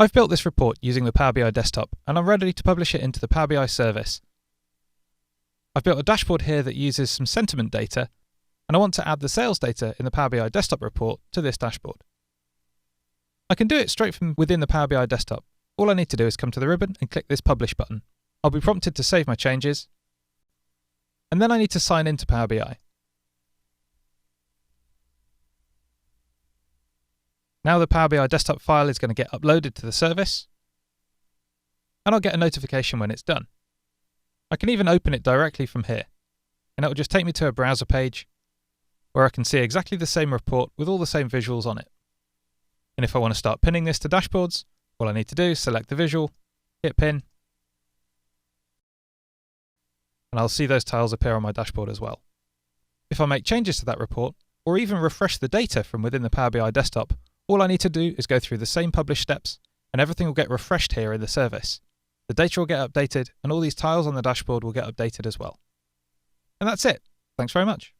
I've built this report using the Power BI desktop and I'm ready to publish it into the Power BI service. I've built a dashboard here that uses some sentiment data, and I want to add the sales data in the Power BI desktop report to this dashboard. I can do it straight from within the Power BI desktop. All I need to do is come to the ribbon and click this Publish button. I'll be prompted to save my changes, and then I need to sign into Power BI. Now the Power BI desktop file is going to get uploaded to the service, and I'll get a notification when it's done. I can even open it directly from here, and it will just take me to a browser page where I can see exactly the same report with all the same visuals on it. And if I want to start pinning this to dashboards, all I need to do is select the visual, hit pin, and I'll see those tiles appear on my dashboard as well. If I make changes to that report, or even refresh the data from within the Power BI desktop, all I need to do is go through the same publish steps, and everything will get refreshed here in the service. The data will get updated, and all these tiles on the dashboard will get updated as well. And that's it. Thanks very much.